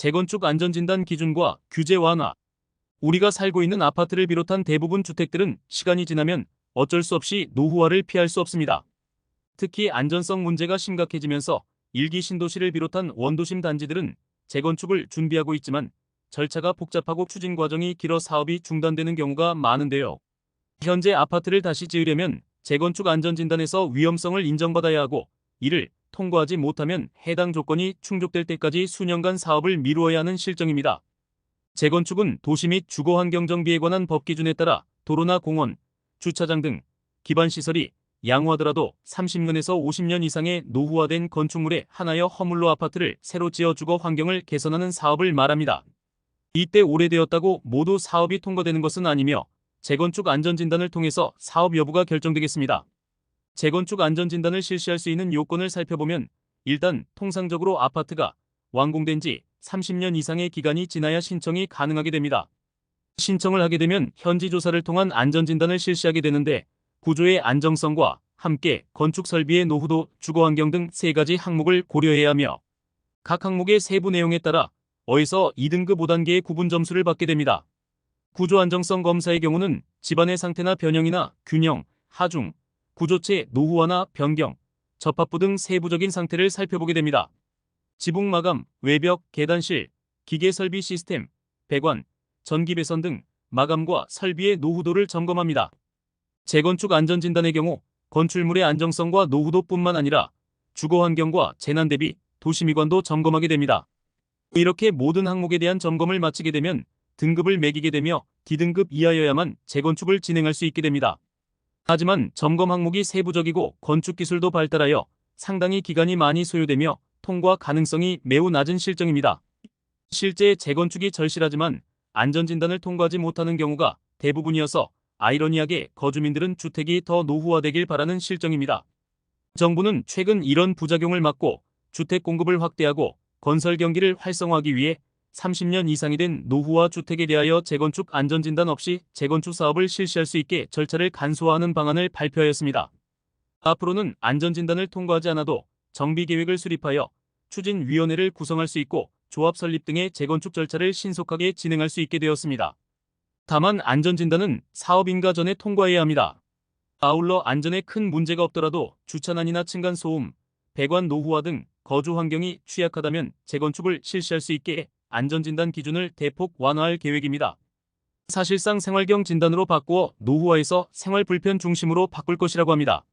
재건축 안전진단 기준과 규제 완화. 우리가 살고 있는 아파트를 비롯한 대부분 주택들은 시간이 지나면 어쩔 수 없이 노후화를 피할 수 없습니다. 특히 안전성 문제가 심각해지면서 일기 신도시를 비롯한 원도심 단지들은 재건축을 준비하고 있지만 절차가 복잡하고 추진 과정이 길어 사업이 중단되는 경우가 많은데요. 현재 아파트를 다시 지으려면 재건축 안전진단에서 위험성을 인정받아야 하고, 이를 통과하지 못하면 해당 조건이 충족될 때까지 수년간 사업을 미루어야 하는 실정입니다. 재건축은 도시 및 주거환경정비에 관한 법 기준에 따라 도로나 공원, 주차장 등 기반시설이 양호하더라도 30년에서 50년 이상의 노후화된 건축물에 한하여 허물로 아파트를 새로 지어 주거 환경을 개선하는 사업을 말합니다. 이때 오래되었다고 모두 사업이 통과되는 것은 아니며 재건축 안전진단을 통해서 사업 여부가 결정되겠습니다. 재건축 안전진단을 실시할 수 있는 요건을 살펴보면 일단 통상적으로 아파트가 완공된 지 30년 이상의 기간이 지나야 신청이 가능하게 됩니다. 신청을 하게 되면 현지 조사를 통한 안전진단을 실시하게 되는데, 구조의 안정성과 함께 건축 설비의 노후도, 주거환경 등 3가지 항목을 고려해야 하며 각 항목의 세부 내용에 따라 어에서 2등급 5단계의 구분 점수를 받게 됩니다. 구조 안정성 검사의 경우는 집안의 상태나 변형이나 균형, 하중, 구조체 노후화나 변경, 접합부 등 세부적인 상태를 살펴보게 됩니다. 지붕 마감, 외벽, 계단실, 기계 설비 시스템, 배관, 전기 배선 등 마감과 설비의 노후도를 점검합니다. 재건축 안전진단의 경우 건축물의 안정성과 노후도뿐만 아니라 주거환경과 재난 대비, 도시미관도 점검하게 됩니다. 이렇게 모든 항목에 대한 점검을 마치게 되면 등급을 매기게 되며 D등급 이하여야만 재건축을 진행할 수 있게 됩니다. 하지만 점검 항목이 세부적이고 건축기술도 발달하여 상당히 기간이 많이 소요되며 통과 가능성이 매우 낮은 실정입니다. 실제 재건축이 절실하지만 안전진단을 통과하지 못하는 경우가 대부분이어서 아이러니하게 거주민들은 주택이 더 노후화되길 바라는 실정입니다. 정부는 최근 이런 부작용을 막고 주택 공급을 확대하고 건설 경기를 활성화하기 위해 30년 이상이 된 노후화 주택에 대하여 재건축 안전진단 없이 재건축 사업을 실시할 수 있게 절차를 간소화하는 방안을 발표하였습니다. 앞으로는 안전진단을 통과하지 않아도 정비계획을 수립하여 추진위원회를 구성할 수 있고 조합 설립 등의 재건축 절차를 신속하게 진행할 수 있게 되었습니다. 다만 안전진단은 사업 인가 전에 통과해야 합니다. 아울러 안전에 큰 문제가 없더라도 주차난이나 층간소음, 배관 노후화 등 거주 환경이 취약하다면 재건축을 실시할 수 있게 안전진단 기준을 대폭 완화할 계획입니다. 사실상 생활경 진단으로 바꾸어 노후화에서 생활 불편 중심으로 바꿀 것이라고 합니다.